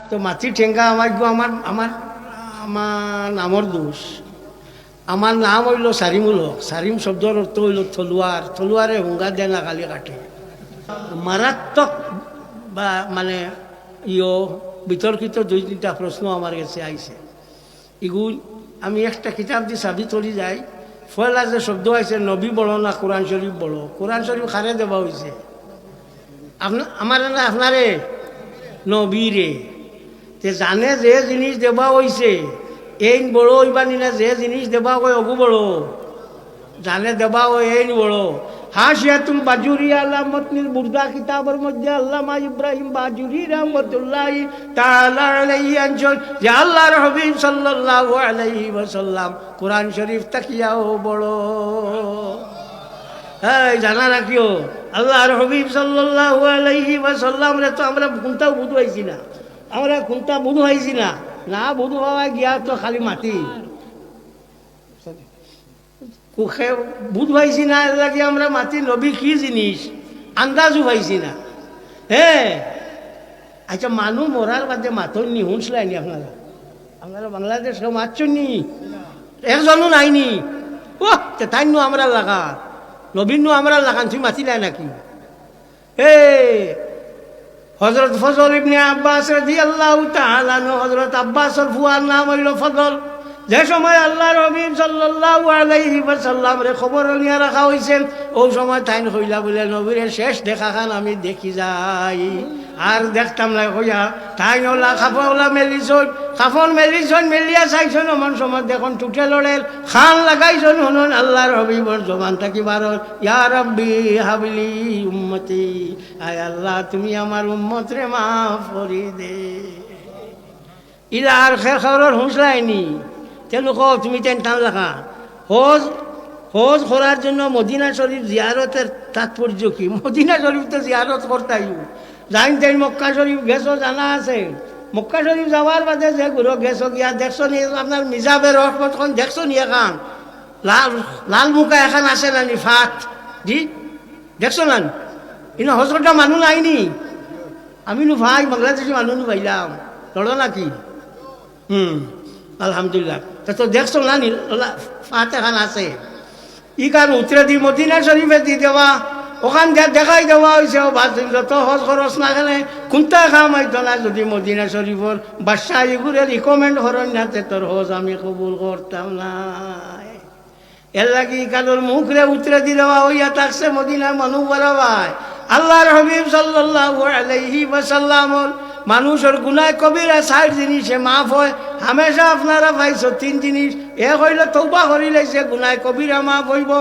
তো মাছি ঠেঙ্গা আমার আমার আমার আমার নামর দোষ। আমার নাম হইল সারিমুল হক। সারিম শব্দর অর্থ হইল থলুয়ার। থলুয়ারে হুঙ্গা দেয় না খালি কাটে। মারাত্মক বা মানে বিতর্কিত 2-3টা প্রশ্ন আমার কাছে আইছে। এগুলো আমি একটা কিতাব দিয়ে চাবি তলি যাই। ফয়লা যে শব্দ আইছে নবী বড় না কোরআন শরীফ বড়? কোরআন শরীফ খারে দেওয়া হয়েছে আমার না আপনারে নবীরে। তে জানে যে জিনিস দেওয়া হয়েছে এই বড় হইবানি না, যে জিনিস দেওয়া হয় অগু বড় জানে দেওয়া হয় এই বড়। হাসিয়াতুল বাজুরি আল্লাহ মতনির বুরদা কিতাবের মধ্যে আল্লামা ইব্রাহিম বাজুরি রহমতুল্লাহ তাআলা আলাইহি আনছেন যে আল্লাহর হাবিব সাল্লাল্লাহু আলাইহি ওয়াসাল্লাম কোরআন শরীফ তাকিয়াও বড়। হ্যাঁ, জানা রাখিও আল্লাহর হাবিব সাল্লাল্লাহু আলাইহি ওয়াসাল্লাম রে তো আমরা কোনটাও বুঝাইছি না, আমরা কোনটা বুঝাইছি না। না বুধ বাবা গিয়া তো খালি মাটি বুধ পাইছি না, এর লাগে আমরা মাটি নবী কি জিনিস আন্দাজও পাইছি না। হ্যাঁ, আচ্ছা মানুষ মরার বাদে মাথর নি শুনছিলাইনি আপনারা? আপনারা বাংলাদেশ মারছেন নি? একজনও নাইনি। ও তাই নো আমরা লাগা নবীন আমরা লাগান, তুই মাতিলাই নাকি? হযরত ফজল ইবনে আব্বাস রাদিয়াল্লাহু তাআলা আনহু, হযরত আব্বাসের ফুয়ার নাম হইল ফজল। যে সময় আল্লাহর হাবিব সাল্লাল্লাহু আলাইহি ওয়াসাল্লাম রে খবর নিয়ে রাখা হইছে, ওই সময় তাইন কইলা বলে নবীর শেষ দেখা খান আমি দেখি যাই। আর দেখতাম না কইয়া তাইন ওলা কাপড় মেলিছন, কাপড় মেলিছন, মেলিয়া চাইছন এমন সময় দেখুন টুটে লড়েল খান লাগাইছন। শুনুন আল্লাহর হাবিবর জবান থাকি বারো, ইয়া রাব্বি হাবলি উম্মতি, আয় আল্লাহ তুমি আমার উম্মত রে মাফ করি দে। ইলা আর খের হুঁসলাইনি তেন তুমি তেন টান লেখা হজ হজ করার জন্য মদিনা শরীফ জিয়ারতের তাৎপর্য কি? মদিনা শরীফ তো জিয়ারত করতাই যাইন তাই মক্কা শরীফ গেছো জানা আছে। মক্কা শরীফ যাওয়ার বাদে যে ঘুরো গেছো গিয়া দেখছো নিয়ে আপনার মিজাবের রহমত দেখছো নিয়ে খান লাল লাল মুখা এখন আছে না নি ফাত জি দেখছো না? কিন্তু হজরতটা মানুষ নাইনি। আমি নু ভাই বাংলাদেশি মানুষ নু ভাইলাম লড়ো নাকি? আলহামদুলিল্লাহ। তো দেখছো না নি ফাত এখন আছে। ই কারণ উত্তরে দি মদিনা শরীফে দি দেওয়া, ওখান দেখাই দেওয়া হয়েছে যত হজ খরচ না খেলে কোনটা খাম হইতো না। যদি মদিনা শরীফর বাদশাহ এগুলো রিকমেন্ড করেন না তোর হজ আমি কবুল করতাম না। এর লাগে ই কারণ মুখরে উত্তরে দি দেওয়া হইয়া থাকছে মদিনার মানুষ বলা ভাই আল্লাহর হাবিব সাল্লাল্লাহু আলাইহি ওয়াসাল্লামর মানুষের গুনাহ কবিরা 4 জিনিসে মাফ হয়। হামেশা আপনারা পাইছো 3 জিনিস। এক হইল তওবা করিলেছে গুনাহ কবিরা মাফ হইব।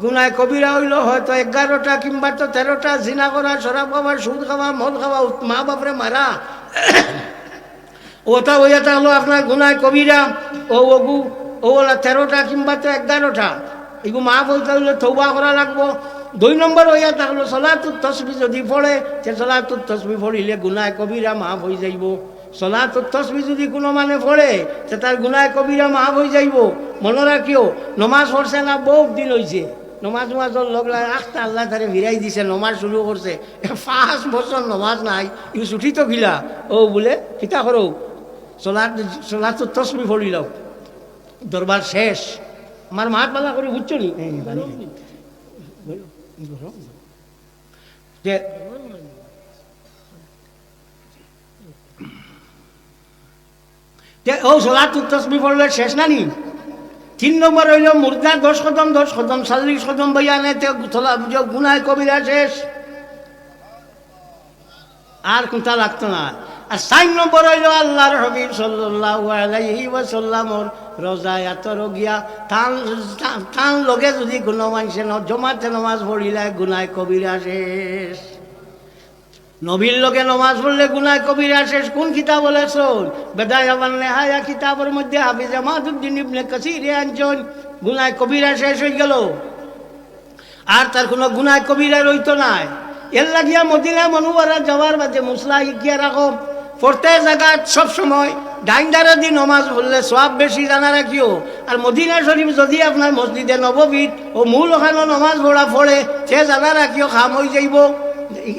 গুনাহ কবিরা হইল হয়তো 11টা কিংবা তো 13টা, জিনা করা, শরাব খাওয়া, সুদ খাওয়া, মদ খাওয়া, মা বাপরে মারা, ওটা হইয়া থাকলো আপনার গুনাহ কবিরা। ওগুলা 13টা কিংবা তো 11টা, এগুলো মাফ হইতে হইলে তওবা করা লাগবো। 2 নম্বর হইয়া থাকলো সলাতুত তাসবিহ যদি পড়ে, সে সলাতুত তাসবিহ পড়িলে গুনাহ কবিরা মাফ হয়ে যাইব। সলাতুত তাসবিহ যদি কোনো মানে পড়ে সে তার গুনাহ কবিরা মাফ হয়ে যাইব। মনে রাখিও নমাজ পড়ছে না বহুত দিন হয়েছে, নমাজ লগলা আখটা আল্লাহ তারে ভিড়াই দিছে, নমাজ শুরু করছে 5 বছর নমাজ নাই, ইউ ছুটি তো গিলা ও বলে কিতা করো সলাতুত তাসবিহ পড়িল দরবার শেষ। আমার মাত বালা করে বুঝছো নি যে ও সলাতুত তাসবিহ পড়লে শেষ না নি। 3 নম্বর হইল মুর্দা 10 কদম 40 কদম বইয়ানে গুনাহ কবিরা শেষ, আর কোনটা লাগতো না। আর 4 নম্বর হইল আল্লাহর হাবিব সাল্লাল্লাহু আলাইহি ওয়াসাল্লামর রোজায় আতর গিয়া তান লগে যদি কোনো মানুষে জমাতে নামাজ পড়িলে গুনাহ কবিরা শেষ। নবীর লগে নামাজ পড়লে গুনাহ কবিরা শেষ। কোন কিতাব বলেছো? বেদায়া ওয়ান নেহায়া কিতাবের মধ্যে হাফিজ জামাতুদ্দিন ইবনে কাসির আনছেন গুনাহ কবিরা শেষ হয়ে গেল, আর তার কোনো গুনাহ কবিরা রইতো না। এর লাগিয়া মদিনা মনোবরা যাওয়ার বাদে মুসলা শিখিয়া রাখো, প্রত্যেক জায়গায় সবসময় ডাইন্ডারা দিন নমাজ পড়লে সব বেশি জানা রাখিও। আর মদিনা শরীফ যদি আপনার মসজিদে নববীত ও মূল ওখানে নমাজ পড়া পড়ে সে জানা রাখিও খাম হয়ে যাইব।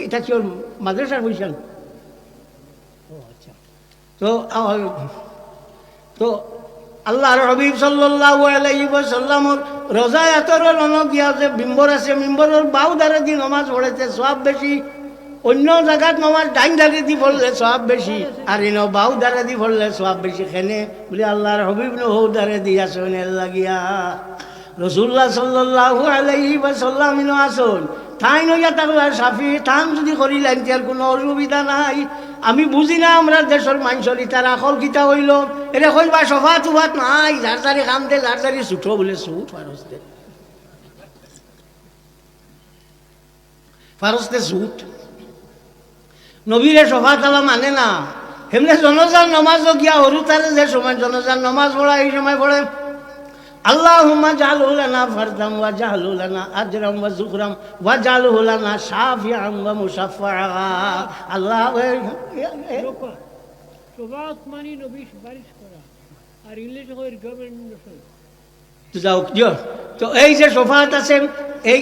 এটা কি ওর মাদ্রাসার বৈশাল? ও আচ্ছা, তো তো আল্লাহর হাবিব সাল্লাল্লাহু আলাইহি ওয়াসাল্লামর রোজায়াতর গিয়া যে মিম্বর আছে মিম্বরের বাউ ধারে দি নমাজ পড়েছে সওয়াব বেশি, অন্য জায়গাত নমাজ ডাইন ধারে দি পড়লে সওয়াব বেশি, আর ইনো বাউ ধারে দি পড়লে সওয়াব বেশি। খেনে বলে আল্লাহর হাবিব হৌ ধারে দি আসুন এর লাগিয়া রাসূলুল্লাহ সাল্লাল্লাহু আলাইহি ওয়াসাল্লাম ইনো আসুন ঠাই নইয়া থাকলে সাফি ঠান যদি করিলেন তার কোনো অসুবিধা নাই। আমি বুঝি না আমরা দেশের মানুষের তার আকল কিতা হইল এরে কইবা সফা তুফাত নাই, যার যারি কাম দে যার যারি ছুটো বলে ছুট ফারস্তে ছুট নবীরে সফা তালা মানে না। এমনি জনজার নমাজও গিয়া হরু তারে যে সময় জনজার নমাজ পড়া এই সময় পড়ে আল্লাহুম্মা জালহু লানা ফারদাম ওয়া জালহু লানা আজরাম ওয়া যুকরাম ওয়া জালহু লানা শাফিআন ওয়া মুশাফফা। আল্লাহ সবাক মানি নবী সুপারিশ করা আর ইংলিশ হয় গভর্নমেন্ট তো যাও তো এই যে শফাত আছেন এই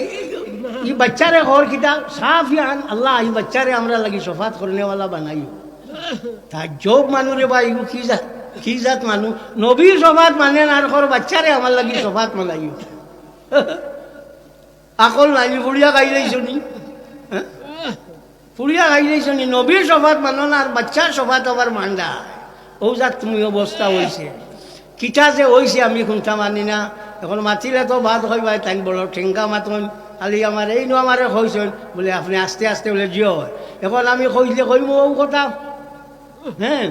বাচ্চারে ঘর কিতা শাফিআন আল্লাহ এই বাচ্চারে আমরা লাগি শফাত করনেওয়ালা বানাইও। তাজ্জব মানুরে বা ইউ কি জাত মানুষ নবীর সফাত মানে আর ঘর বাচ্চারে আমার লাগি সফাত মানাইও। আকল নাই ফুড়িয়া গাইলেই শুনি, ফুড়িয়া গাইলেই শুনি নবীর সফাত মানো না আর বাচ্চার সফাত আবার মান্ডা। ও যাক তুমি অবস্থা হয়েছে কিটা যে হয়েছে আমি কোনটা মানি না। এখন মাতিলে তো ভাত হয় ভাই তাই বড় ঠেঙ্গা মাতন খালি আমার এই নো আমারে কইছেন বলে আপনি আস্তে আস্তে বলে জিও হয়। এখন আমি কইলে কইম ও কথা, হ্যাঁ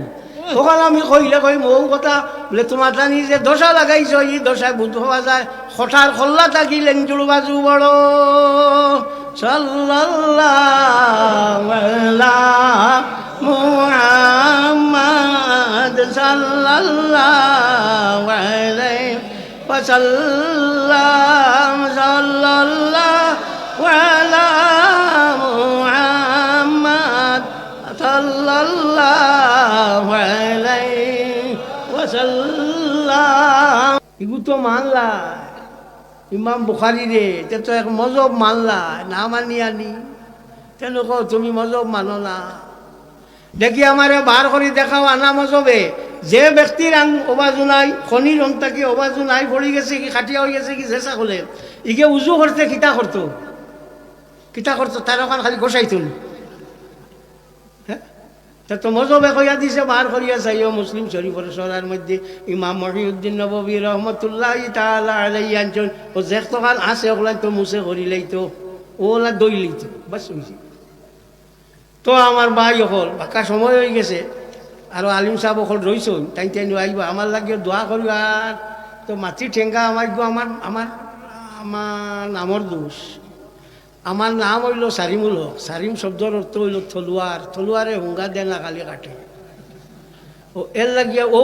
তখন আমি কইলে কইম ও কথা বলে তোমার জানি যে দশা লাগাইছ এই দশায় বুধ হওয়া যায় হঠাৎ খল্লা থাকিলেন জুড় বাজু বড় সাল্লাল্লাহু আলাইহি মুহাম্মদ সাল্লাল্লাহু আলাইহি ওয়াসাল্লাম সাল্লাল্লাহু আলাইহি মুহাম্মদ সাল্লাল্লাহু আলাইহি ওয়াসাল্লাম। এগুলো তো মানলা ইমাম বুখারি রে তো এক মজব মানলা না মানি আনি কেন কও তুমি মজব মানো না। দেখি আমারে বার করে দেখাও আনা মজবে যে ব্যক্তির আং অবাজু নাই খনির অন্তাকে অবাজু নাই পড়ি গেছে কি খাটিয়া হয়ে গেছে কি জেসা খোলে ইকে উজু করতে কিতা করতো তার ওখান খালি গোসাইতুন। হ্যাঁ তা তো মজবে কইয়া দিছে বার করিয়া চাইও মুসলিম শরীফের সরার মধ্যে ইমাম মহিউদ্দিন নববী রহমতুল্লাহ তাআলা আলাইহি আনছেন ও যেখান আছে ওগুলা তো মুছে করিলেই তো ওলা দইলেই তো বাস হয়েছে। তো আমার ভাই অকল বাঁকা সময় হয়ে গেছে আর আলিম সাহেব অকল রইছ তাই আইবা আমার লাগে দোয়া করিবা। তো মাটি ঠেঙ্গা আমার আমার আমার আমার নামর দোষ। আমার নাম হইল সারিমুল হক। সারিম শব্দর অর্থ হইল থলুয়ার, থলুয়ারে হুঙ্গা দেনা কালি কাটে ও এর লাগিয়া ও